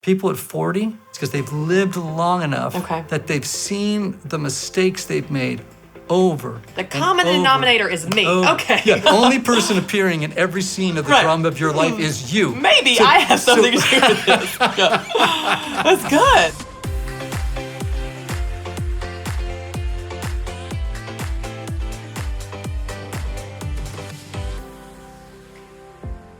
People at 40, it's because they've lived long enough that they've seen the mistakes they've made over. The common denominator is me. Okay. Yeah, the only person appearing in every scene of the drama of your life is you. Maybe I have something to do with this. Yeah. That's good.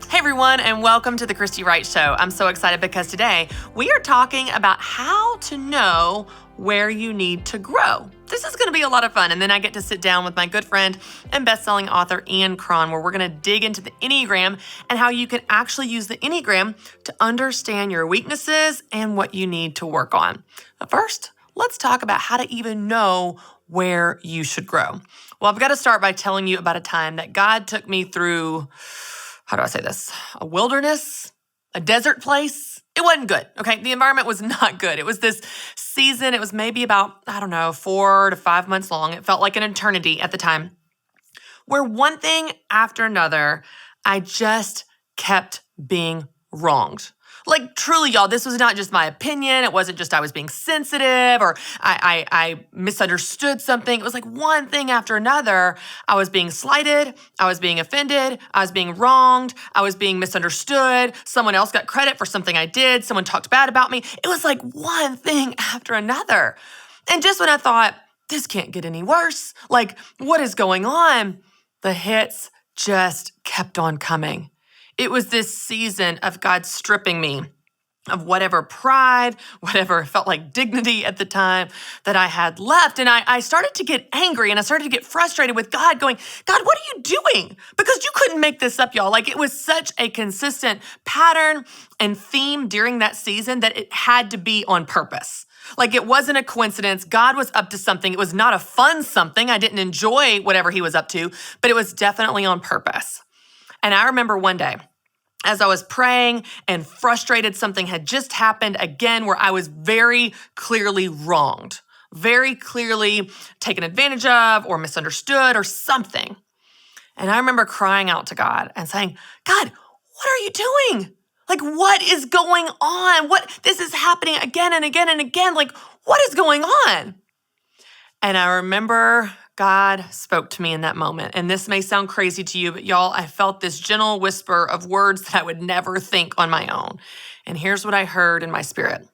Hey everyone, and welcome to the Christy Wright Show. I'm so excited because today we are talking about how to know where you need to grow. This is going to be a lot of fun, and then I get to sit down with my good friend and best-selling author Ian Cron, where we're going to dig into the Enneagram and how you can actually use the Enneagram to understand your weaknesses and what you need to work on. But first, let's talk about how to even know where you should grow. Well, I've got to start by telling you about a time that God took me through, how do I say this? A wilderness, a desert place. It wasn't good, okay? The environment was not good. It was this season. It was maybe about, 4 to 5 months long. It felt like an eternity at the time, where one thing after another, I just kept being wronged. Like truly, y'all, this was not just my opinion. It wasn't just I was being sensitive or I misunderstood something. It was like one thing after another. I was being slighted. I was being offended. I was being wronged. I was being misunderstood. Someone else got credit for something I did. Someone talked bad about me. It was like one thing after another. And just when I thought, this can't get any worse, like what is going on? The hits just kept on coming. It was this season of God stripping me of whatever pride, whatever felt like dignity at the time that I had left. And I started to get angry and I started to get frustrated with God going, God, what are you doing? Because you couldn't make this up, y'all. Like it was such a consistent pattern and theme during that season that it had to be on purpose. Like it wasn't a coincidence. God was up to something. It was not a fun something. I didn't enjoy whatever he was up to, but it was definitely on purpose. And I remember one day, as I was praying and frustrated, something had just happened again where I was very clearly wronged, very clearly taken advantage of or misunderstood or something. And I remember crying out to God and saying, God, what are you doing? Like, what is going on? This is happening again and again and again. Like, what is going on? And I remember God spoke to me in that moment. And this may sound crazy to you, but y'all, I felt this gentle whisper of words that I would never think on my own. And here's what I heard in my spirit.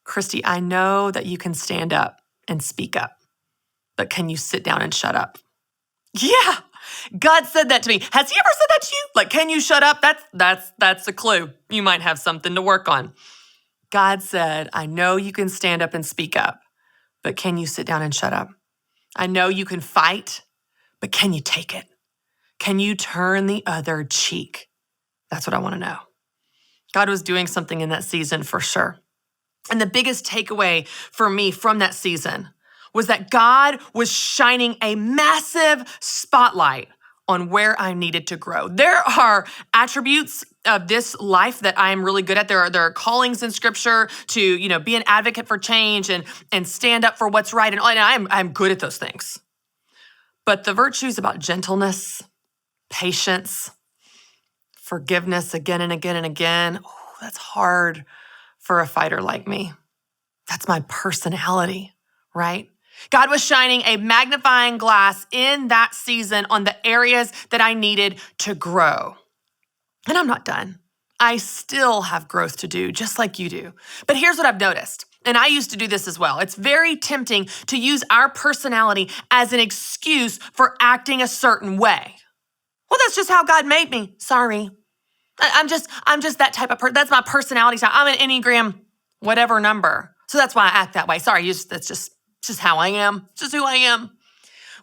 Christy, I know that you can stand up and speak up, but can you sit down and shut up? Yeah, God said that to me. Has he ever said that to you? Like, can you shut up? That's a clue. You might have something to work on. God said, I know you can stand up and speak up, but can you sit down and shut up? I know you can fight, but can you take it? Can you turn the other cheek? That's what I want to know. God was doing something in that season for sure. And the biggest takeaway for me from that season was that God was shining a massive spotlight on where I needed to grow. There are attributes of this life that I am really good at. There are callings in scripture to, be an advocate for change and stand up for what's right. And I'm good at those things. But the virtues about gentleness, patience, forgiveness again and again and again, that's hard for a fighter like me. That's my personality, right? God was shining a magnifying glass in that season on the areas that I needed to grow. And I'm not done. I still have growth to do, just like you do. But here's what I've noticed, and I used to do this as well. It's very tempting to use our personality as an excuse for acting a certain way. Well, that's just how God made me. Sorry. I'm just that type of person. That's my personality type. I'm an Enneagram, whatever number. So that's why I act that way. Sorry, that's just how I am. It's just who I am.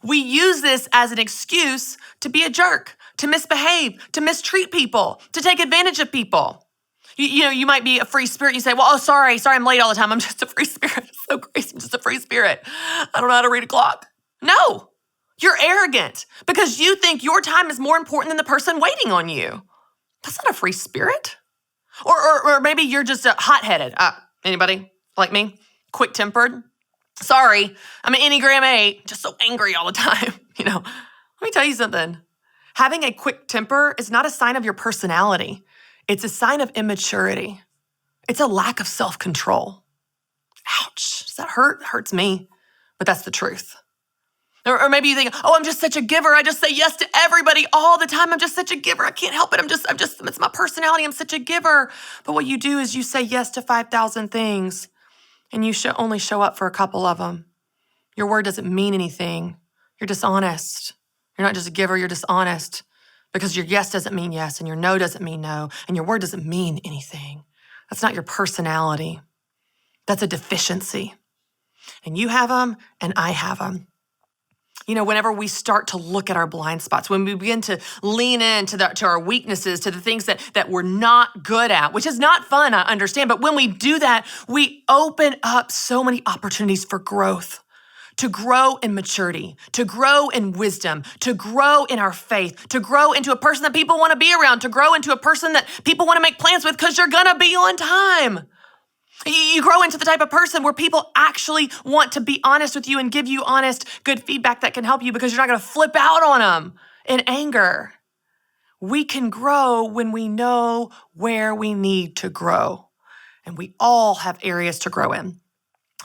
We use this as an excuse to be a jerk, to misbehave, to mistreat people, to take advantage of people. You might be a free spirit. You say, well, sorry, I'm late all the time. I'm just a free spirit. It's so crazy. I'm just a free spirit. I don't know how to read a clock. No, you're arrogant because you think your time is more important than the person waiting on you. That's not a free spirit. Or maybe you're just a hot-headed. Anybody like me? Quick-tempered? Sorry, I'm an Enneagram 8, just so angry all the time. Let me tell you something. Having a quick temper is not a sign of your personality. It's a sign of immaturity. It's a lack of self-control. Ouch, does that hurt? It hurts me, but that's the truth. Or maybe you think, oh, I'm just such a giver. I just say yes to everybody all the time. I'm just such a giver. I can't help it. It's my personality. I'm such a giver. But what you do is you say yes to 5,000 things and you only show up for a couple of them. Your word doesn't mean anything. You're dishonest. You're not just a giver, you're dishonest because your yes doesn't mean yes and your no doesn't mean no and your word doesn't mean anything. That's not your personality. That's a deficiency. And you have them and I have them. Whenever we start to look at our blind spots, when we begin to lean into to our weaknesses, to the things that we're not good at, which is not fun, I understand, but when we do that, we open up so many opportunities for growth, to grow in maturity, to grow in wisdom, to grow in our faith, to grow into a person that people want to be around, to grow into a person that people want to make plans with because you're going to be on time. You grow into the type of person where people actually want to be honest with you and give you honest, good feedback that can help you because you're not going to flip out on them in anger. We can grow when we know where we need to grow. And we all have areas to grow in.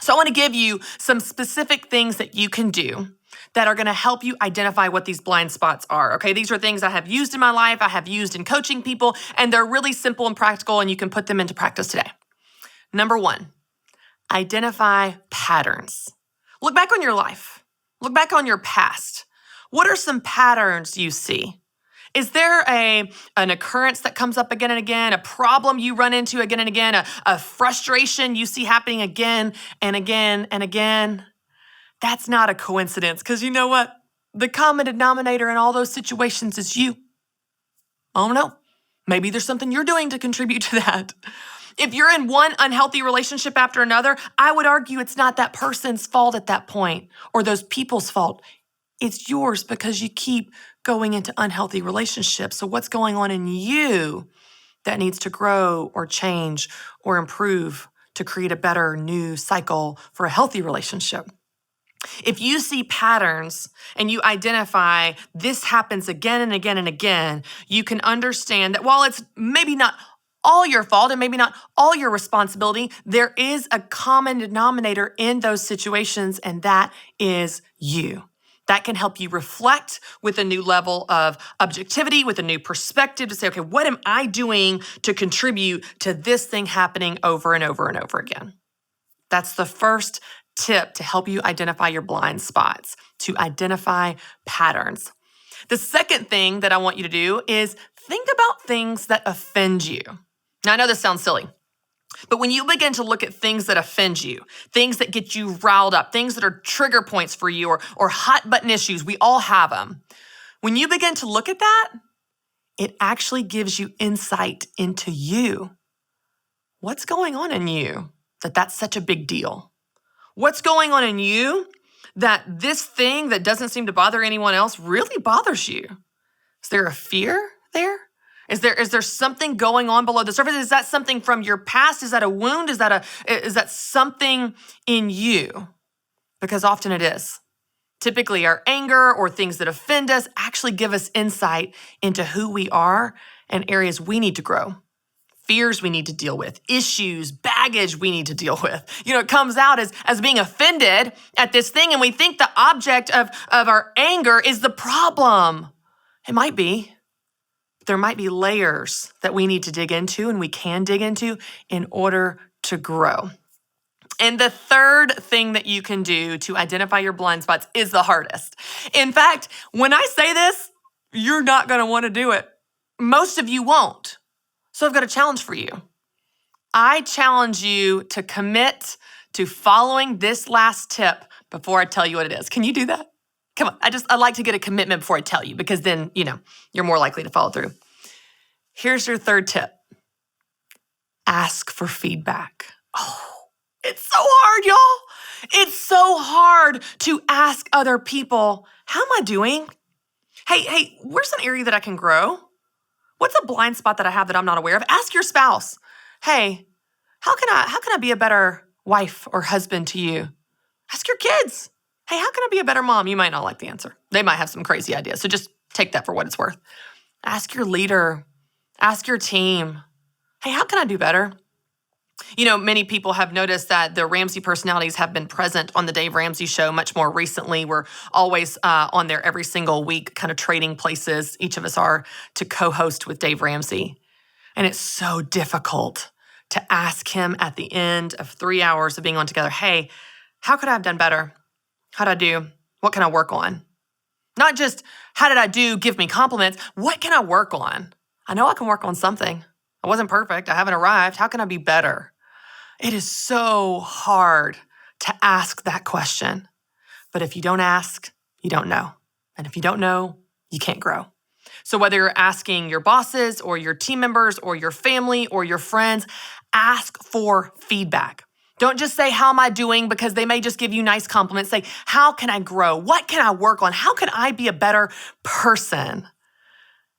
So I want to give you some specific things that you can do that are going to help you identify what these blind spots are, okay? These are things I have used in my life, I have used in coaching people, and they're really simple and practical, and you can put them into practice today. Number 1, identify patterns. Look back on your life. Look back on your past. What are some patterns you see? Is there an occurrence that comes up again and again, a problem you run into again and again, a frustration you see happening again and again and again? That's not a coincidence because you know what? The common denominator in all those situations is you. Oh no, maybe there's something you're doing to contribute to that. If you're in one unhealthy relationship after another, I would argue it's not that person's fault at that point or those people's fault. It's yours because you keep going into unhealthy relationships. So what's going on in you that needs to grow or change or improve to create a better new cycle for a healthy relationship? If you see patterns and you identify this happens again and again and again, you can understand that while it's maybe not all your fault and maybe not all your responsibility, there is a common denominator in those situations, and that is you. That can help you reflect with a new level of objectivity, with a new perspective to say, okay, what am I doing to contribute to this thing happening over and over and over again? That's the first tip to help you identify your blind spots, to identify patterns. The second thing that I want you to do is think about things that offend you. Now, I know this sounds silly, but when you begin to look at things that offend you, things that get you riled up, things that are trigger points for you or hot button issues, we all have them. When you begin to look at that, it actually gives you insight into you. What's going on in you that's such a big deal? What's going on in you that this thing that doesn't seem to bother anyone else really bothers you? Is there a fear there? Is there something going on below the surface? Is that something from your past? Is that a wound? Is that something in you? Because often it is. Typically our anger or things that offend us actually give us insight into who we are and areas we need to grow. Fears we need to deal with, issues, baggage we need to deal with. It comes out as being offended at this thing, and we think the object of our anger is the problem. It might be. There might be layers that we need to dig into and we can dig into in order to grow. And the third thing that you can do to identify your blind spots is the hardest. In fact, when I say this, you're not going to want to do it. Most of you won't. So I've got a challenge for you. I challenge you to commit to following this last tip before I tell you what it is. Can you do that? Come on, I like to get a commitment before I tell you because then, you're more likely to follow through. Here's your third tip. Ask for feedback. Oh, it's so hard, y'all. It's so hard to ask other people, how am I doing? Hey, where's an area that I can grow? What's a blind spot that I have that I'm not aware of? Ask your spouse, hey, how can I be a better wife or husband to you? Ask your kids. Hey, how can I be a better mom? You might not like the answer. They might have some crazy ideas. So just take that for what it's worth. Ask your leader. Ask your team. Hey, how can I do better? Many people have noticed that the Ramsey personalities have been present on the Dave Ramsey Show much more recently. We're always on there every single week, kind of trading places, each of us are, to co-host with Dave Ramsey. And it's so difficult to ask him at the end of 3 hours of being on together, hey, how could I have done better? How did I do? What can I work on? Not just, how did I do? Give me compliments. What can I work on? I know I can work on something. I wasn't perfect. I haven't arrived. How can I be better? It is so hard to ask that question. But if you don't ask, you don't know. And if you don't know, you can't grow. So whether you're asking your bosses or your team members or your family or your friends, ask for feedback. Don't just say, how am I doing? Because they may just give you nice compliments. Say, how can I grow? What can I work on? How can I be a better person?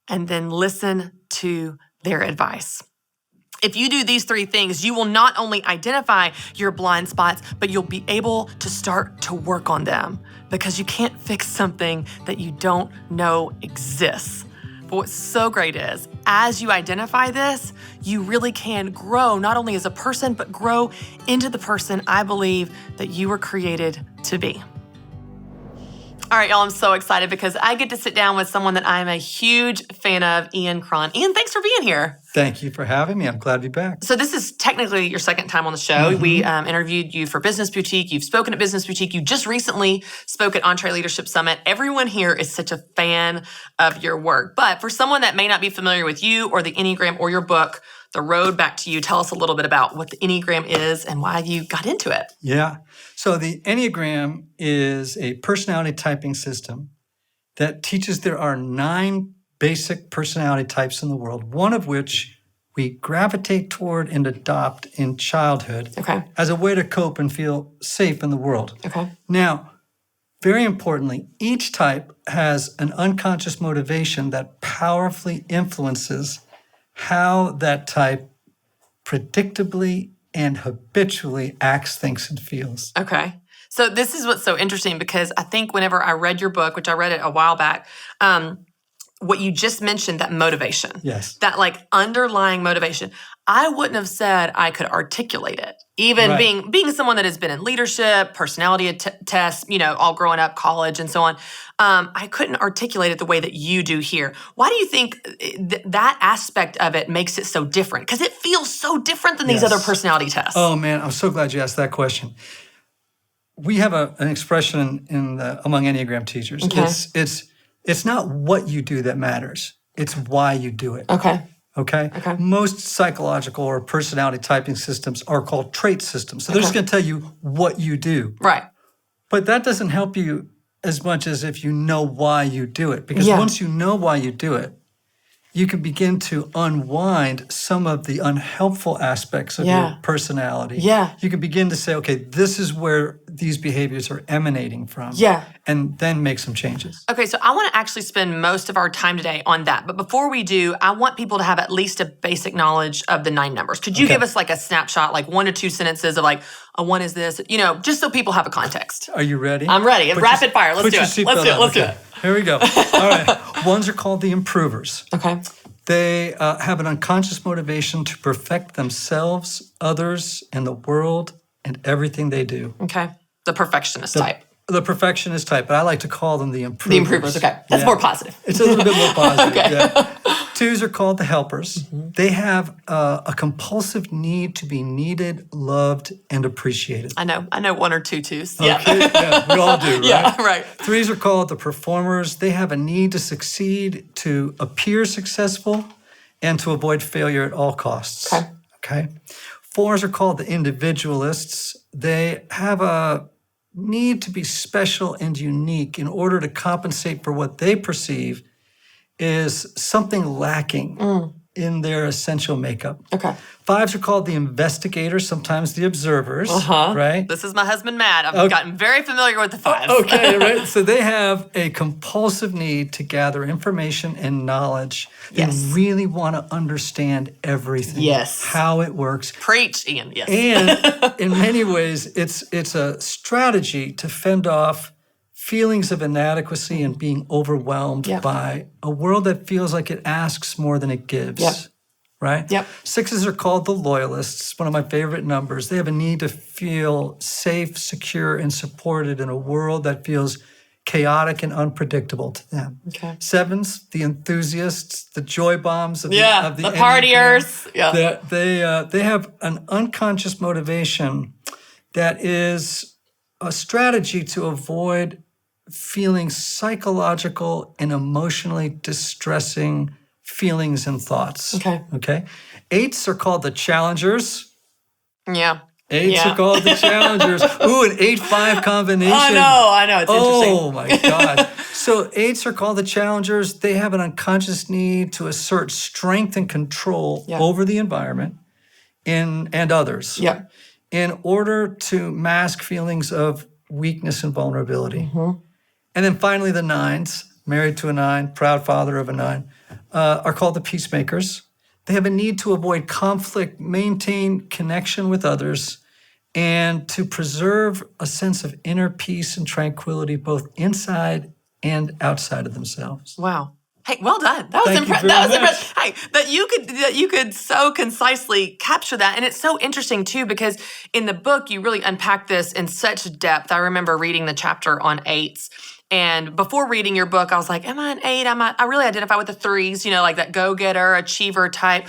And then listen to their advice. If you do these 3 things, you will not only identify your blind spots, but you'll be able to start to work on them, because you can't fix something that you don't know exists. But what's so great is, as you identify this, you really can grow, not only as a person, but grow into the person I believe that you were created to be. All right, y'all, I'm so excited because I get to sit down with someone that I'm a huge fan of, Ian Cron. Ian, thanks for being here. Thank you for having me. I'm glad to be back. So this is technically your second time on the show. Mm-hmm. We interviewed you for Business Boutique. You've spoken at Business Boutique. You just recently spoke at EntreLeadership Summit. Everyone here is such a fan of your work. But for someone that may not be familiar with you or the Enneagram or your book, The Road Back to You, tell us a little bit about what the Enneagram is and why you got into it. Yeah. So the Enneagram is a personality typing system that teaches there are 9 basic personality types in the world, one of which we gravitate toward and adopt in childhood as a way to cope and feel safe in the world. Now, very importantly, each type has an unconscious motivation that powerfully influences how that type predictably and habitually acts, thinks, and feels. Okay. So this is what's so interesting, because I think whenever I read your book, which I read it a while back, what you just mentioned, that motivation, yes, that like underlying motivation, I wouldn't have said I could articulate it. Even being someone that has been in leadership, personality tests, all growing up, college, and so on, I couldn't articulate it the way that you do here. Why do you think that aspect of it makes it so different? Because it feels so different than these other personality tests. Oh man, I'm so glad you asked that question. We have an expression among Enneagram teachers. It's not what you do that matters. It's why you do it. Okay? Most psychological or personality typing systems are called trait systems. So they're just going to tell you what you do. Right. But that doesn't help you as much as if you know why you do it. Because once you know why you do it, you can begin to unwind some of the unhelpful aspects of your personality. You can begin to say, okay, this is where these behaviors are emanating from. And then make some changes. Okay, so I want to actually spend most of our time today on that. But before we do, I want people to have at least a basic knowledge of the 9 numbers. Could you give us like a snapshot, like 1 or 2 sentences of like, a 1 is this, just so people have a context. Are you ready? I'm ready. Rapid fire. Let's do it. Let's do it. Here we go. All right. 1s are called the improvers. They have an unconscious motivation to perfect themselves, others, and the world, and everything they do. The perfectionist type. The perfectionist type, but I like to call them the improvers. The improvers, That's more positive. It's a little bit more positive, 2s are called the helpers. They have a compulsive need to be needed, loved, and appreciated. I know 1 or 2 twos. We all do, right? 3s are called the performers. They have a need to succeed, to appear successful, and to avoid failure at all costs. 4s are called the individualists. They have a need to be special and unique in order to compensate for what they perceive is something lacking in their essential makeup. 5s are called the investigators, sometimes the observers, right? This is my husband, Matt. I've gotten very familiar with the 5s. Right? So they have a compulsive need to gather information and knowledge. They really want to understand everything, how it works. Preach, Ian, And in many ways, it's a strategy to fend off feelings of inadequacy and being overwhelmed by a world that feels like it asks more than it gives. right? Yep. 6s are called the loyalists, one of my favorite numbers. They have a need to feel safe, secure, and supported in a world that feels chaotic and unpredictable to them. Okay. 7s, the enthusiasts, the joy bombs of the The Enneagram. partiers. Yeah. They have an unconscious motivation that is a strategy to avoid feeling psychological and emotionally distressing feelings and thoughts. Okay. 8s are called the challengers. Yeah. 8s are called the challengers. Ooh, an 8-5 combination. I know. It's interesting. Oh my God. So 8s are called the challengers. They have an unconscious need to assert strength and control over the environment and others in order to mask feelings of weakness and vulnerability. And then finally, the 9s, married to a 9, proud father of a 9, are called the peacemakers. They have a need to avoid conflict, maintain connection with others, and to preserve a sense of inner peace and tranquility both inside and outside of themselves. Wow. Hey, well done. That was Thank you impressive. very That was much. impressive. Hey, that you could so concisely capture that, and it's so interesting too because in the book you really unpack this in such depth. I remember reading the chapter on 8s, and before reading your book, I was like, "Am I an 8? I really identify with the 3s, like that go-getter, achiever type."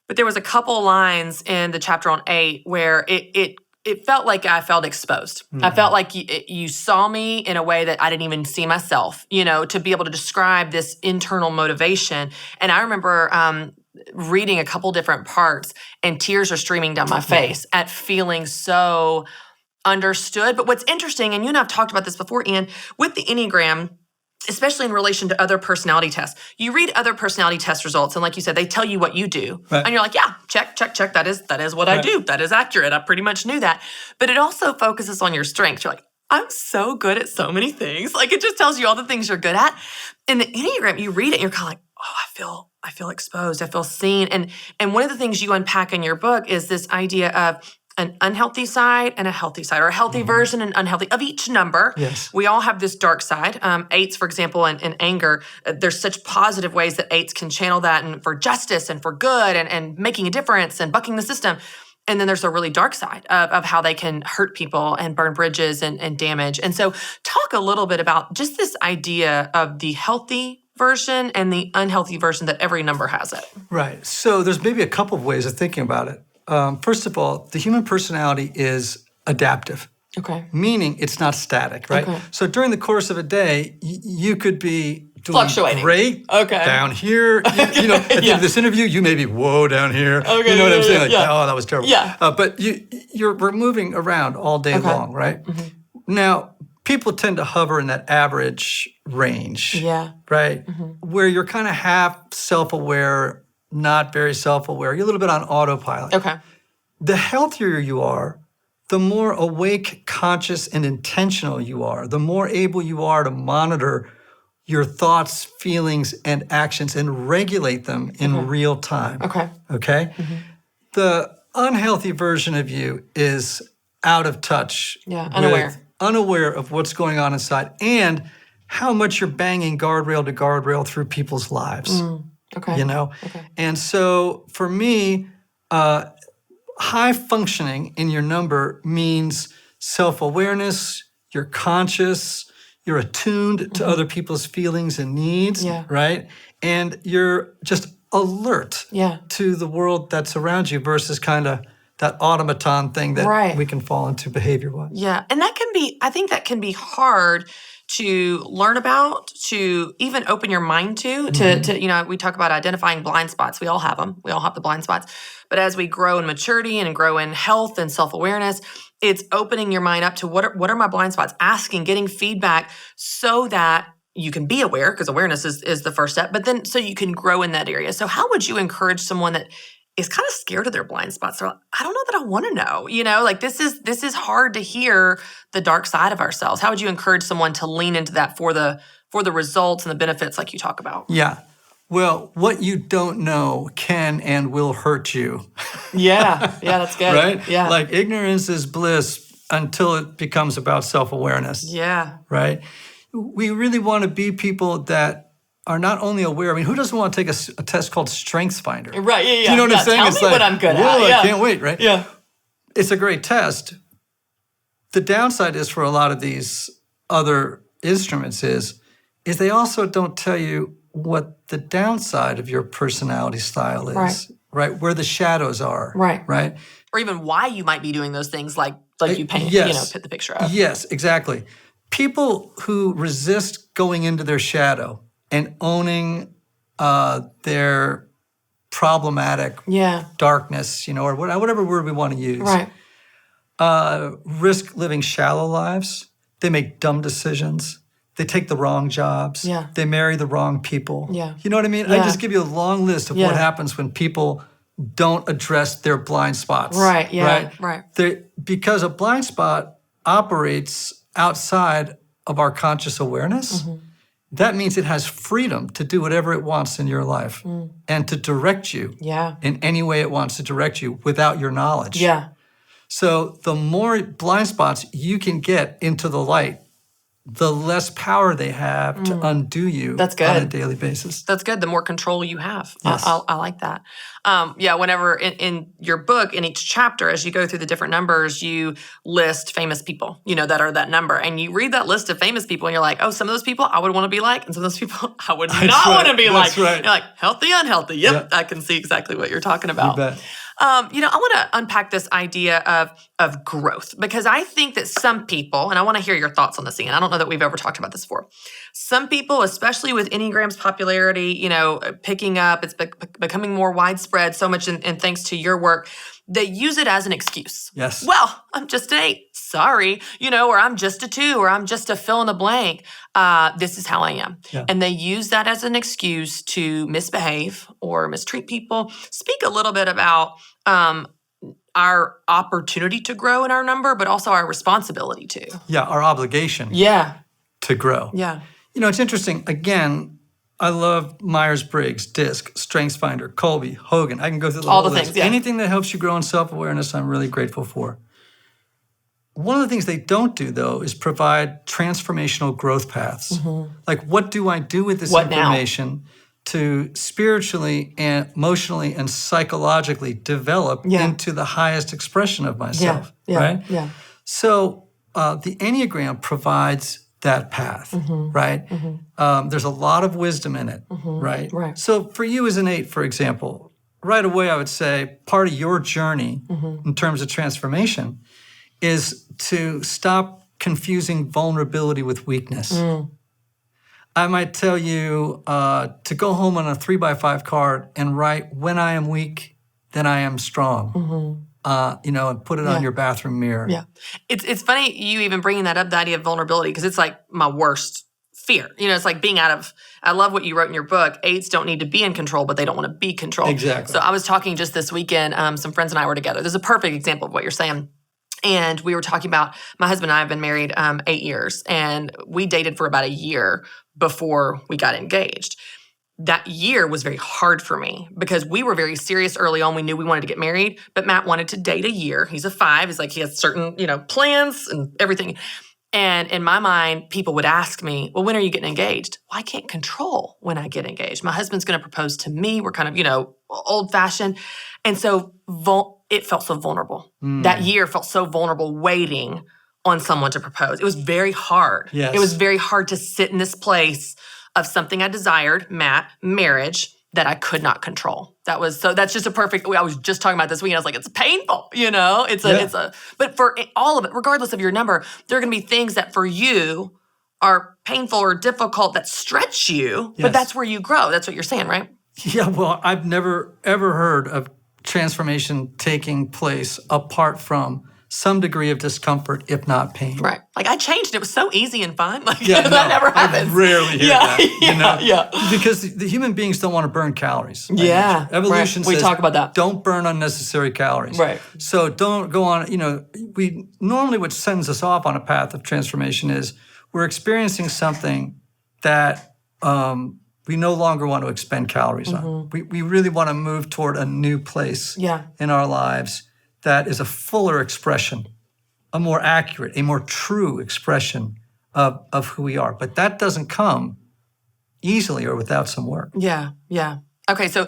But there was a couple lines in the chapter on 8 where it felt like I felt exposed. I felt like you saw me in a way that I didn't even see myself, to be able to describe this internal motivation. And I remember reading a couple different parts and tears are streaming down my face at feeling so understood. But what's interesting, and you and I have talked about this before, Ian, with the Enneagram, especially in relation to other personality tests. You read other personality test results, and like you said, they tell you what you do. Right. And you're like, yeah, check. That is what I do. That is accurate. I pretty much knew that. But it also focuses on your strengths. You're like, I'm so good at so many things. Like it just tells you all the things you're good at. In the Enneagram, you read it and you're kind of like, oh, I feel exposed. I feel seen. And one of the things you unpack in your book is this idea of an unhealthy side and a healthy side, or a healthy version and unhealthy of each number. Yes. We all have this dark side. 8s, for example, in anger, there's such positive ways that 8s can channel that and for justice and for good and making a difference and bucking the system. And then there's a really dark side of how they can hurt people and burn bridges and damage. And so talk a little bit about just this idea of the healthy version and the unhealthy version that every number has it. Right. So there's maybe a couple of ways of thinking about it. First of all, the human personality is adaptive. Okay. Meaning it's not static, right? Okay. So during the course of a day, you could be doing Fluctuating. great down here. At the end of this interview, you may be down here. Okay, you know what I'm saying? Like, yeah. oh, that was terrible. Yeah. But we're moving around all day long, right? Now, people tend to hover in that average range. Yeah. Right? Where you're kind of half self-aware, not very self-aware. You're a little bit on autopilot. Okay. The healthier you are, the more awake, conscious, and intentional you are, the more able you are to monitor your thoughts, feelings, and actions and regulate them in real time. Okay? The unhealthy version of you is out of touch. Yeah, Unaware of what's going on inside and how much you're banging guardrail to guardrail through people's lives. Okay. And so for me, high functioning in your number means self-awareness, you're conscious, you're attuned to other people's feelings and needs, right? And you're just alert to the world that's around you versus kind of that automaton thing that we can fall into behavior-wise. Yeah, and I think that can be hard to learn about, to even open your mind to we talk about identifying blind spots. We all have them. We all have the blind spots. But as we grow in maturity and grow in health and self-awareness, it's opening your mind up to what are my blind spots, asking, getting feedback so that you can be aware, because awareness is the first step, but then so you can grow in that area. So how would you encourage someone that is kind of scared of their blind spots? They're like, I don't know that I want to know, like this is hard to hear the dark side of ourselves. How would you encourage someone to lean into that for the results and the benefits like you talk about? Yeah. Well, what you don't know can and will hurt you. Yeah, that's good. Right? Yeah. Like ignorance is bliss until it becomes about self-awareness. Yeah. Right? We really want to be people that are not only aware. I mean, who doesn't want to take a test called StrengthsFinder? Right, yeah. Do you know what I'm saying? Tell It's me what I'm good at. whoa, Yeah. I can't wait, right? Yeah. It's a great test. The downside is for a lot of these other instruments is they also don't tell you what the downside of your personality style is, right? Where the shadows are, right? Or even why you might be doing those things like you paint, put the picture of. Yes, exactly. People who resist going into their shadow and owning their problematic darkness, or whatever word we want to use, risk living shallow lives. They make dumb decisions. They take the wrong jobs. Yeah. They marry the wrong people. Yeah. You know what I mean? Yeah. I just give you a long list of what happens when people don't address their blind spots. Right, yeah, right. Because a blind spot operates outside of our conscious awareness, that means it has freedom to do whatever it wants in your life and to direct you in any way it wants to direct you without your knowledge. Yeah. So the more blind spots you can get into the light, the less power they have to undo you on a daily basis. That's good. The more control you have. Yes. I like that. Whenever in your book, in each chapter, as you go through the different numbers, you list famous people, that are that number. And you read that list of famous people and you're like, oh, some of those people I would want to be like, and some of those people I would not want to be like. That's right. You're like, healthy, unhealthy. Yep, I can see exactly what you're talking about. You bet. I want to unpack this idea of growth, because I think that some people, and I want to hear your thoughts on this, Ian. I don't know that we've ever talked about this before. Some people, especially with Enneagram's popularity, picking up, it's becoming more widespread, so much, and thanks to your work, they use it as an excuse. Yes. Well, I'm just an 8. Sorry. Or I'm just a 2, or I'm just a fill in the blank. This is how I am. Yeah. And they use that as an excuse to misbehave or mistreat people. Speak a little bit about our opportunity to grow in our number, but also our responsibility to. Yeah, our obligation to grow. Yeah. It's interesting. Again, I love Myers-Briggs, DISC, StrengthsFinder, Colby, Hogan. I can go through the All whole the list. things, yeah. Anything that helps you grow in self-awareness, I'm really grateful for. One of the things they don't do, though, is provide transformational growth paths. Like, what do I do with this information to spiritually and emotionally and psychologically develop into the highest expression of myself, right? Yeah. So the Enneagram provides that path, right? There's a lot of wisdom in it, right? So for you as an 8, for example, right away I would say part of your journey in terms of transformation is to stop confusing vulnerability with weakness. I might tell you to go home on a 3x5 card and write, when I am weak, then I am strong. And put it on your bathroom mirror. Yeah. It's funny you even bringing that up, the idea of vulnerability, because it's like my worst fear. It's like being I love what you wrote in your book. 8s don't need to be in control, but they don't want to be controlled. Exactly. So I was talking just this weekend, some friends and I were together. There's a perfect example of what you're saying. And we were talking about, my husband and I have been married 8 years, and we dated for about a year before we got engaged. That year was very hard for me because we were very serious early on. We knew we wanted to get married, but Matt wanted to date a year. He's a 5. He's like, he has certain, plans and everything. And in my mind, people would ask me, well, when are you getting engaged? Well, I can't control when I get engaged. My husband's going to propose to me. We're kind of, old fashioned. And so it felt so vulnerable. That year felt so vulnerable waiting on someone to propose. It was very hard. Yes. It was very hard to sit in this place of something I desired, Matt, marriage, that I could not control. That's just a perfect, I was just talking about this weekend. I was like, it's painful, but for all of it, regardless of your number, there are going to be things that for you are painful or difficult that stretch you, but that's where you grow. That's what you're saying, right? Yeah, well, I've never, ever heard of transformation taking place apart from some degree of discomfort, if not pain. Right. Like I changed. It was so easy and fun. That never happens. I rarely hear that. Yeah. Because the human beings don't want to burn calories. Yeah. Evolution says, we talk about that. Don't burn unnecessary calories. Right. So don't go on, we normally what sends us off on a path of transformation is we're experiencing something that we no longer want to expend calories on. We really want to move toward a new place in our lives that is a fuller expression, a more accurate, a more true expression of who we are. But that doesn't come, easily or without some work. Yeah, yeah. Okay, so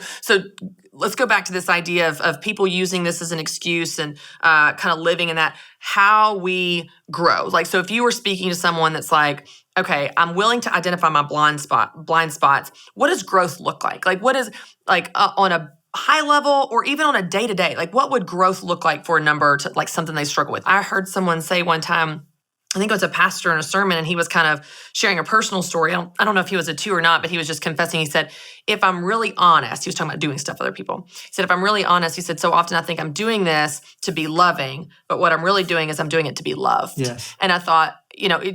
let's go back to this idea of people using this as an excuse and kind of living in that, how we grow. Like, so if you were speaking to someone that's like, okay, I'm willing to identify my blind spots. What does growth look like? Like, what is, like, on a high level or even on a day-to-day, like, what would growth look like for a number to, like, something they struggle with? I heard someone say one time, I think it was a pastor in a sermon, and he was kind of sharing a personal story. I don't know if he was a 2 or not, but he was just confessing. He said, if I'm really honest, he was talking about doing stuff for other people. He said, if I'm really honest, he said, so often I think I'm doing this to be loving, but what I'm really doing is I'm doing it to be loved. Yes. And I thought,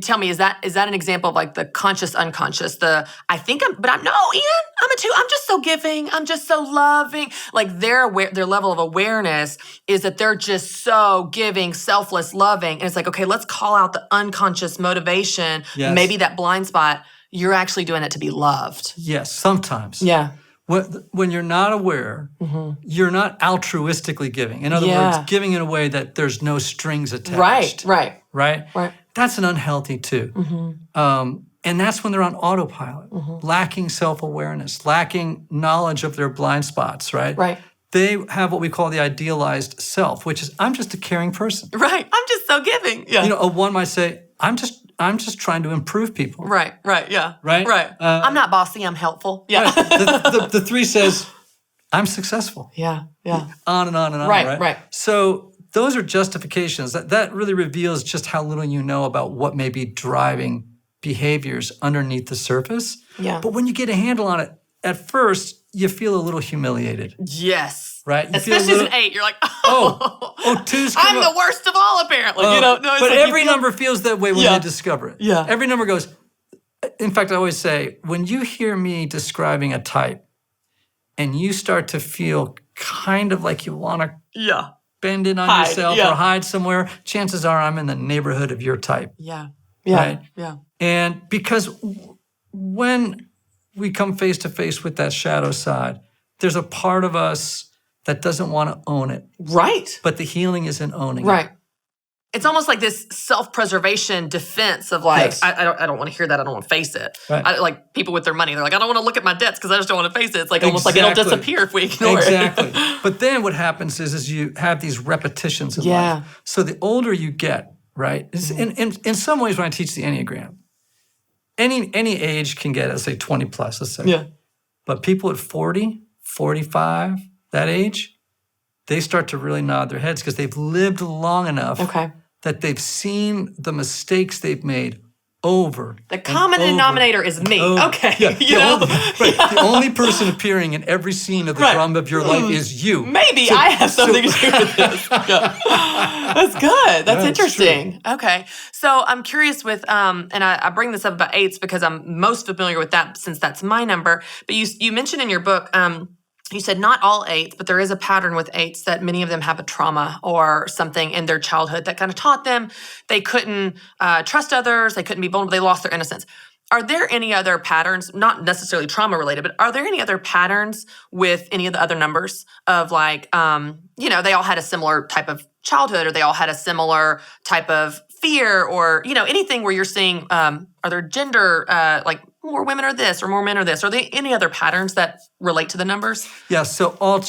tell me, is that an example of like the conscious, unconscious, no, Ian, I'm a 2. I'm just so giving. I'm just so loving. Like their level of awareness is that they're just so giving, selfless, loving. And it's like, okay, let's call out the unconscious motivation. Yes. Maybe that blind spot, you're actually doing it to be loved. Yes, sometimes. Yeah. When you're not aware, you're not altruistically giving. In other words, giving in a way that there's no strings attached. Right? That's an unhealthy 2. And that's when they're on autopilot, lacking self-awareness, lacking knowledge of their blind spots, right? Right. They have what we call the idealized self, which is, I'm just a caring person. Right. I'm just so giving. Yeah. A 1 might say, I'm just trying to improve people. Right. Yeah. Right? I'm not bossy. I'm helpful. Yeah. Right. The 3 says, I'm successful. Yeah. On and on and on. Right. So those are justifications. That really reveals just how little you know about what may be driving behaviors underneath the surface. Yeah. But when you get a handle on it, at first, you feel a little humiliated. Yes. Right? You Especially as an 8, you're like, 2's I'm the worst of all, apparently. No, but every number feels that way when they discover it. Yeah. Every number goes, in fact, I always say, when you hear me describing a type and you start to feel kind of like you want to bend in on yourself or hide somewhere, chances are I'm in the neighborhood of your type. Yeah. Right? Yeah. And because when we come face to face with that shadow side, there's a part of us that doesn't want to own it. Right. But the healing is in owning it. It. It's almost like this self-preservation defense of like, yes. I don't want to hear that. I don't want to face it. Right. Like people with their money, they're like, I don't want to look at my debts because I just don't want to face it. It's like almost like it'll disappear if we ignore it. But then what happens is you have these repetitions in life. So the older you get, right? In some ways, when I teach the Enneagram, any age can get, let's say 20 plus, let's say. Yeah. But people at 40, 45, that age, they start to really nod their heads because they've lived long enough that they've seen the mistakes they've made over. The common denominator is me. Okay. Yeah, the only person appearing in every scene of the drama of your life is you. Maybe I have something to do with this. That's good. That's interesting. True. Okay. So I'm curious with, and I bring this up about 8s because I'm most familiar with that since that's my number. But you mentioned in your book, you said not all 8s, but there is a pattern with 8s that many of them have a trauma or something in their childhood that kind of taught them they couldn't trust others, they couldn't be vulnerable, they lost their innocence. Are there any other patterns, not necessarily trauma related, but are there any other patterns with any of the other numbers of like, they all had a similar type of childhood or they all had a similar type of fear or, anything where you're seeing, are there gender, like more women are this or more men are this? Are there any other patterns that relate to the numbers? Yeah, so all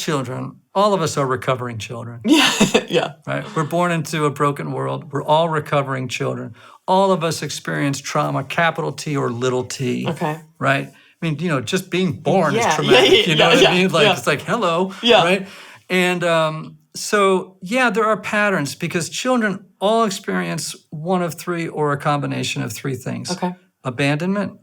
of us are recovering children. Yeah. Right? We're born into a broken world. We're all recovering children. All of us experience trauma, capital T or little t. Okay. Right? I mean, just being born is traumatic. You know what I mean? Like, it's like, hello. Yeah. Right? And so, there are patterns because children all experience one of 3 or a combination of 3 things. Okay. Abandonment,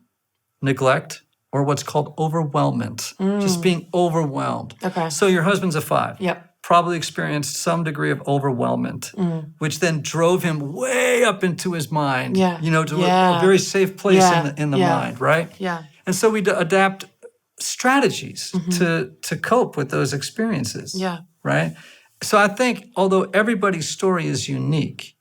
neglect, or what's called overwhelmment. Just being overwhelmed. Okay. So your husband's a 5. Yep. Probably experienced some degree of overwhelmment, which then drove him way up into his mind, to a very safe place in the mind, right? Yeah. And so we adapt strategies to cope with those experiences, right? So I think although everybody's story is unique,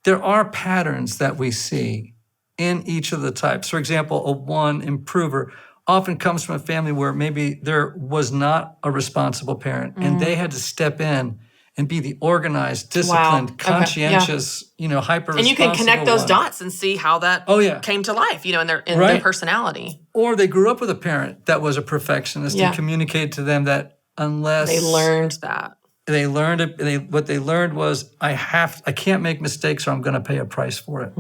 there are patterns that we see in each of the types. For example, a 1 improver often comes from a family where maybe there was not a responsible parent and they had to step in and be the organized, disciplined, Okay. Yeah. conscientious, hyper-responsible And you can connect those one. dots and see how that came to life, in their Right. personality. Or they grew up with a parent that was a perfectionist and communicated to them that unless they learned that. They learned it. What they learned was, I can't make mistakes or I'm going to pay a price for it,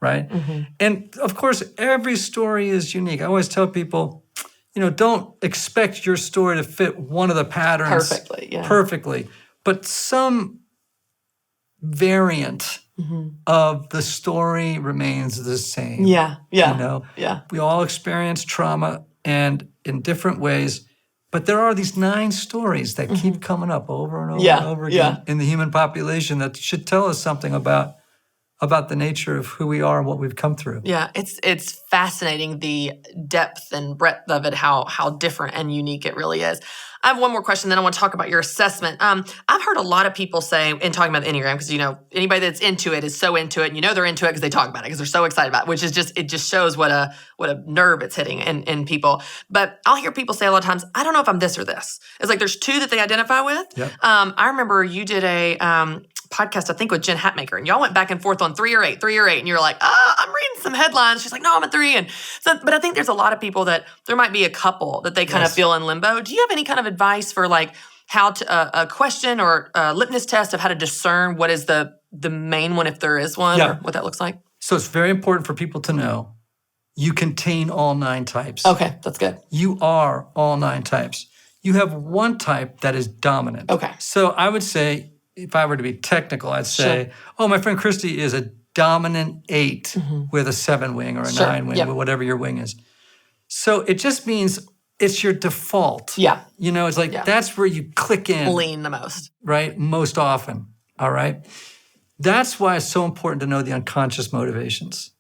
right? Mm-hmm. And of course, every story is unique. I always tell people, don't expect your story to fit one of the patterns perfectly, but some variant of the story remains the same. Yeah. We all experience trauma and in different ways. But there are these 9 stories that keep coming up over and over and over again in the human population that should tell us something about the nature of who we are and what we've come through. Yeah, it's fascinating, the depth and breadth of it, how different and unique it really is. I have one more question, then I want to talk about your assessment. I've heard a lot of people say, in talking about the Enneagram, because anybody that's into it is so into it, and they're into it because they talk about it, because they're so excited about it, which is it just shows what a nerve it's hitting in people. But I'll hear people say a lot of times, I don't know if I'm this or this. It's like there's 2 that they identify with. Yep. I remember you did a podcast, I think, with Jen Hatmaker, and y'all went back and forth on 3 or 8, and you're like, I'm reading some headlines. She's like, no, I'm at 3. And so, but I think there's a lot of people that there might be a couple that they kind of feel in limbo. Do you have any kind of advice for like how to, a question or a litmus test of how to discern what is the main one, if there is one, or what that looks like? So it's very important for people to know you contain all 9 types. Okay, that's good. You are all 9 types. You have one type that is dominant. Okay. So I would say, if I were to be technical, I'd say, my friend Christy is a dominant 8 with a 7 wing or a 9 wing, or whatever your wing is. So it just means it's your default. Yeah. It's like that's where you click in. Lean the most. Right? Most often. All right? That's why it's so important to know the unconscious motivations.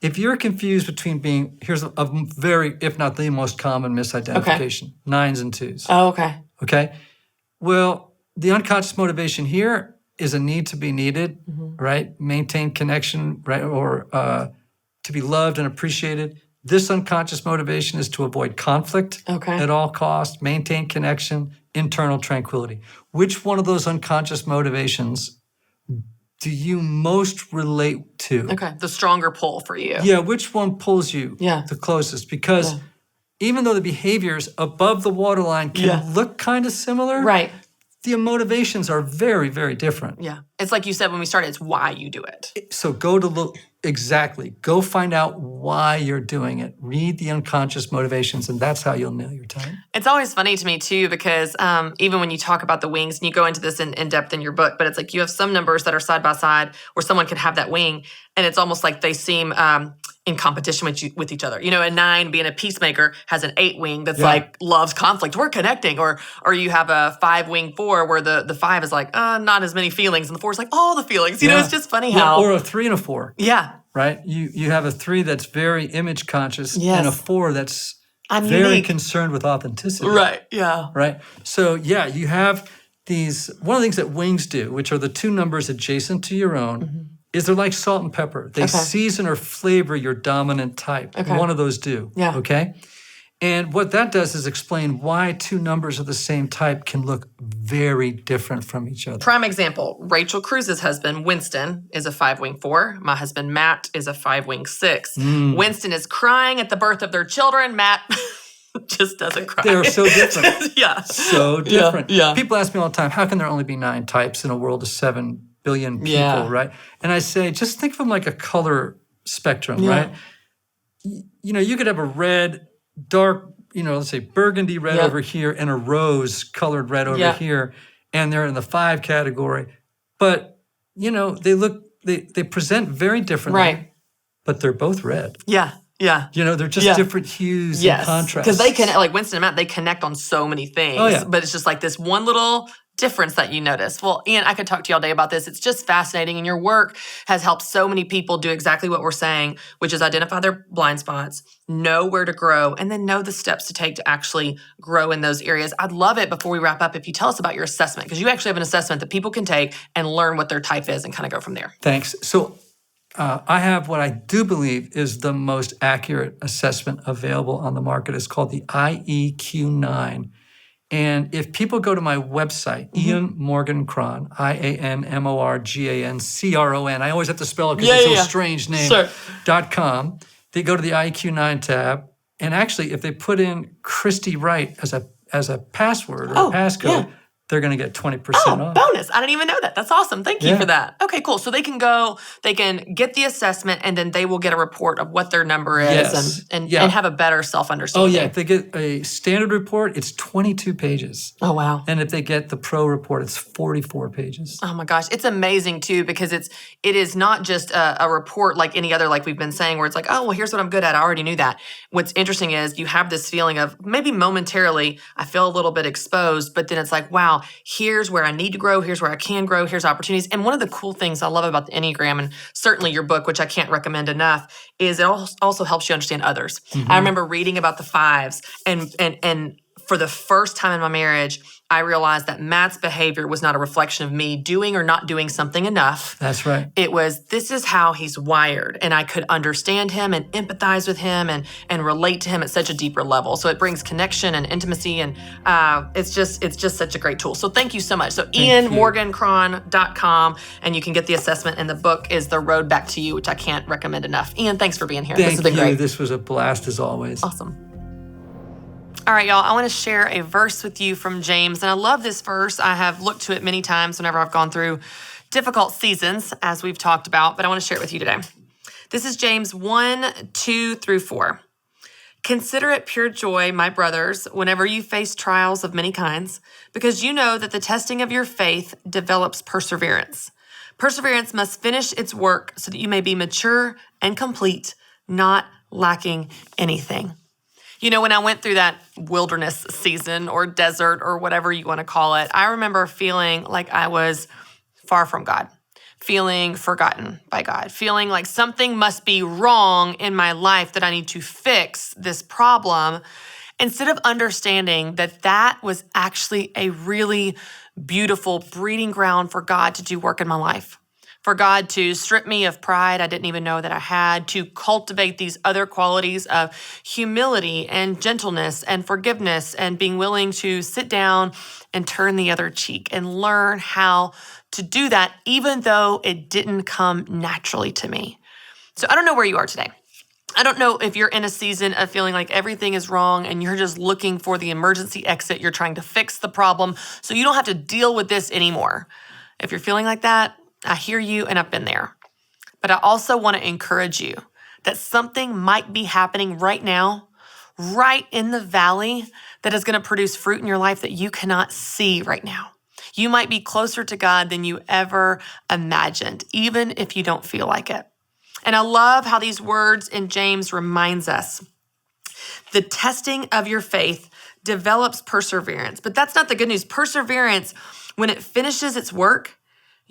If you're confused between here's a very, if not the most common misidentification, 9s and 2s. Oh, okay. Okay? Well, the unconscious motivation here is a need to be needed, right? Maintain connection, right? Or to be loved and appreciated. This unconscious motivation is to avoid conflict at all costs, maintain connection, internal tranquility. Which one of those unconscious motivations do you most relate to? Okay, the stronger pull for you. Yeah, which one pulls you the closest? Because even though the behaviors above the waterline can look kind of similar, right, the motivations are very, very different. Yeah. It's like you said when we started, it's why you do it. So go find out why you're doing it. Read the unconscious motivations, and that's how you'll nail your type. It's always funny to me, too, because even when you talk about the wings, and you go into this in depth in your book, but it's like you have some numbers that are side by side where someone could have that wing, and it's almost like they seem in competition with each other. A 9 being a peacemaker has an 8 wing that's like loves conflict. We're connecting. Or you have a 5 wing 4 where the 5 is like not as many feelings, and the 4 is like all the feelings. It's just funny how. Or a 3 and a 4. Yeah. Right? You have a 3 that's very image conscious and a 4 that's I'm very unique. Concerned with authenticity. Right. Yeah. Right? So you have these, one of the things that wings do, which are the 2 numbers adjacent to your own, is they're like salt and pepper. They season or flavor your dominant type. Okay. One of those do. Yeah. Okay? And what that does is explain why 2 numbers of the same type can look very different from each other. Prime example, Rachel Cruz's husband, Winston, is a 5 wing 4. My husband, Matt, is a 5 wing 6. Winston is crying at the birth of their children. Matt just doesn't cry. They're so different. Yeah. So different. Yeah. People ask me all the time, how can there only be 9 types in a world of 7 billion people, right? And I say, just think of them like a color spectrum, right? You could have a red, dark, let's say burgundy red over here and a rose colored red over here, and they're in the 5 category. But, they present very differently, right? But they're both red. Yeah. Yeah. They're just different hues and contrasts. Because they can, like Winston and Matt, they connect on so many things. Oh, yeah. But it's just like this one little difference that you notice. Well, Ian, I could talk to you all day about this. It's just fascinating. And your work has helped so many people do exactly what we're saying, which is identify their blind spots, know where to grow, and then know the steps to take to actually grow in those areas. I'd love it before we wrap up if you tell us about your assessment, because you actually have an assessment that people can take and learn what their type is and kind of go from there. Thanks. So I have what I do believe is the most accurate assessment available on the market. It's called the IEQ9. And if people go to my website, Ian Morgan Cron, IANMORGANCRON, I always have to spell it because it's so strange name, .com, they go to the IQ9 tab. And actually, if they put in Christy Wright as a password or a passcode, they're going to get 20% off. Bonus. I didn't even know that. That's awesome. Thank you for that. Okay, cool. So they can go, they can get the assessment, and then they will get a report of what their number is and have a better self-understanding. Oh, yeah. If they get a standard report, it's 22 pages. Oh, wow. And if they get the pro report, it's 44 pages. Oh, my gosh. It's amazing, too, because it is not just a report like any other, like we've been saying, where it's like, oh, well, here's what I'm good at. I already knew that. What's interesting is you have this feeling of maybe momentarily, I feel a little bit exposed, but then it's like, wow, here's where I need to grow. Here's where I can grow. Here's opportunities. And one of the cool things I love about the Enneagram, and certainly your book, which I can't recommend enough, is it also helps you understand others. I remember reading about the 5s, and for the first time in my marriage, I realized that Matt's behavior was not a reflection of me doing or not doing something enough. That's right. It was, this is how he's wired. And I could understand him and empathize with him and relate to him at such a deeper level. So it brings connection and intimacy. And it's just such a great tool. So thank you so much. So IanMorganCron.com, and you can get the assessment. And the book is The Road Back to You, which I can't recommend enough. Ian, thanks for being here. Thank this has been you. great. This was a blast as always. Awesome. All right, y'all, I want to share a verse with you from James. And I love this verse. I have looked to it many times whenever I've gone through difficult seasons, as we've talked about, but I want to share it with you today. This is James 1:2-4. Consider it pure joy, my brothers, whenever you face trials of many kinds, because you know that the testing of your faith develops perseverance. Perseverance must finish its work so that you may be mature and complete, not lacking anything. You know, when I went through that wilderness season or desert or whatever you want to call it, I remember feeling like I was far from God, feeling forgotten by God, feeling like something must be wrong in my life, that I need to fix this problem, instead of understanding that that was actually a really beautiful breeding ground for God to do work in my life. For God to strip me of pride I didn't even know that I had, to cultivate these other qualities of humility and gentleness and forgiveness and being willing to sit down and turn the other cheek and learn how to do that, even though it didn't come naturally to me. So I don't know where you are today. I don't know if you're in a season of feeling like everything is wrong and you're just looking for the emergency exit. You're trying to fix the problem so you don't have to deal with this anymore. If you're feeling like that, I hear you, and I've been there. But I also want to encourage you that something might be happening right now, right in the valley, that is going to produce fruit in your life that you cannot see right now. You might be closer to God than you ever imagined, even if you don't feel like it. And I love how these words in James reminds us. The testing of your faith develops perseverance. But that's not the good news. Perseverance, when it finishes its work,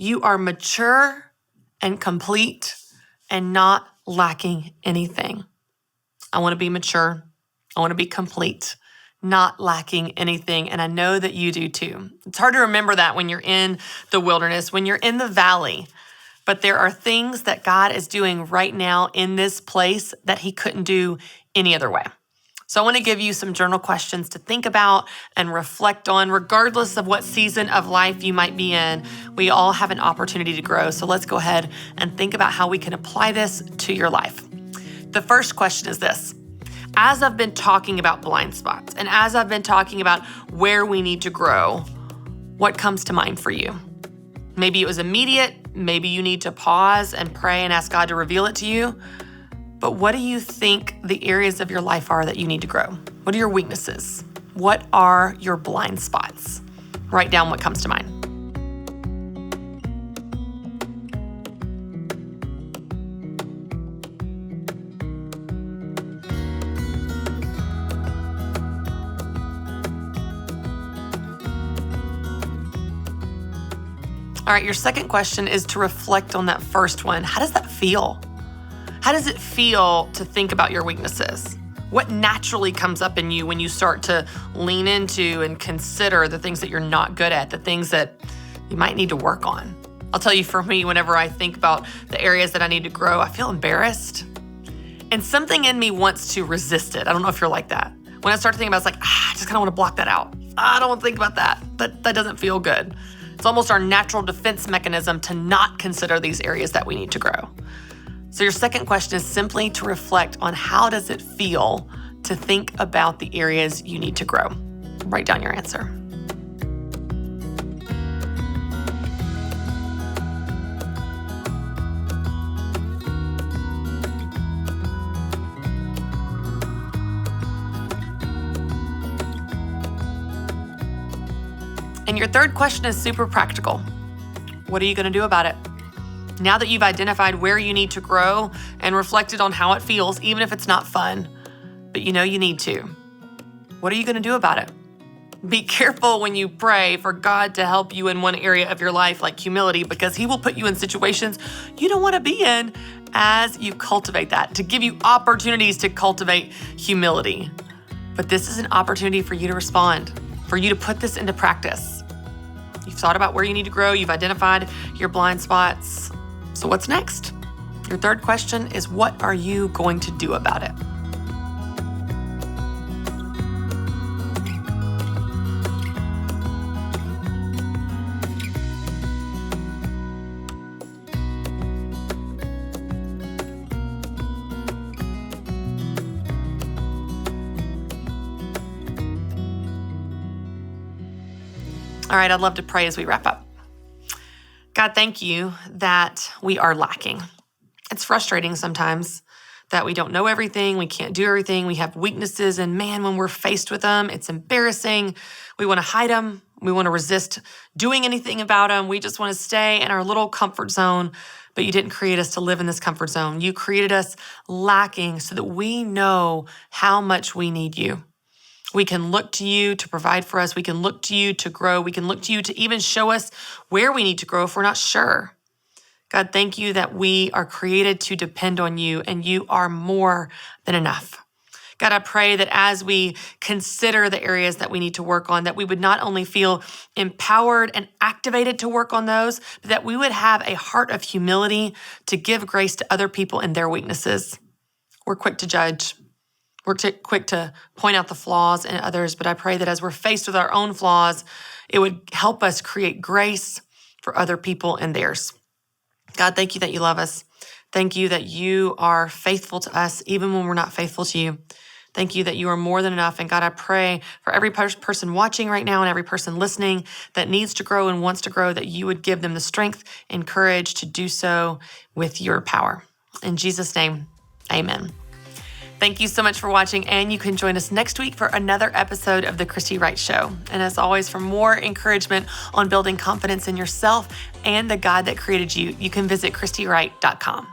you are mature and complete and not lacking anything. I want to be mature. I want to be complete, not lacking anything. And I know that you do too. It's hard to remember that when you're in the wilderness, when you're in the valley. But there are things that God is doing right now in this place that he couldn't do any other way. So I want to give you some journal questions to think about and reflect on, regardless of what season of life you might be in. We all have an opportunity to grow. So let's go ahead and think about how we can apply this to your life. The first question is this. As I've been talking about blind spots, and as I've been talking about where we need to grow, what comes to mind for you? Maybe it was immediate. Maybe you need to pause and pray and ask God to reveal it to you. But what do you think the areas of your life are that you need to grow? What are your weaknesses? What are your blind spots? Write down what comes to mind. All right, your second question is to reflect on that first one. How does that feel? How does it feel to think about your weaknesses? What naturally comes up in you when you start to lean into and consider the things that you're not good at, the things that you might need to work on? I'll tell you, for me, whenever I think about the areas that I need to grow, I feel embarrassed. And something in me wants to resist it. I don't know if you're like that. When I start to think about it, it's like, I just kind of want to block that out. I don't think about that. That doesn't feel good. It's almost our natural defense mechanism to not consider these areas that we need to grow. So your second question is simply to reflect on how does it feel to think about the areas you need to grow. Write down your answer. And your third question is super practical. What are you going to do about it? Now that you've identified where you need to grow and reflected on how it feels, even if it's not fun, but you know you need to, what are you going to do about it? Be careful when you pray for God to help you in one area of your life, like humility, because He will put you in situations you don't want to be in as you cultivate that, to give you opportunities to cultivate humility. But this is an opportunity for you to respond, for you to put this into practice. You've thought about where you need to grow. You've identified your blind spots. So what's next? Your third question is, what are you going to do about it? All right, I'd love to pray as we wrap up. God, thank you that we are lacking. It's frustrating sometimes that we don't know everything, we can't do everything, we have weaknesses, and man, when we're faced with them, it's embarrassing. We want to hide them. We want to resist doing anything about them. We just want to stay in our little comfort zone, but you didn't create us to live in this comfort zone. You created us lacking so that we know how much we need you. We can look to you to provide for us. We can look to you to grow. We can look to you to even show us where we need to grow if we're not sure. God, thank you that we are created to depend on you, and you are more than enough. God, I pray that as we consider the areas that we need to work on, that we would not only feel empowered and activated to work on those, but that we would have a heart of humility to give grace to other people in their weaknesses. We're quick to judge. We're quick to point out the flaws in others, but I pray that as we're faced with our own flaws, it would help us create grace for other people and theirs. God, thank you that you love us. Thank you that you are faithful to us, even when we're not faithful to you. Thank you that you are more than enough. And God, I pray for every person watching right now and every person listening that needs to grow and wants to grow, that you would give them the strength and courage to do so with your power. In Jesus' name, amen. Thank you so much for watching, and you can join us next week for another episode of The Christy Wright Show. And as always, for more encouragement on building confidence in yourself and the God that created you, you can visit ChristyWright.com.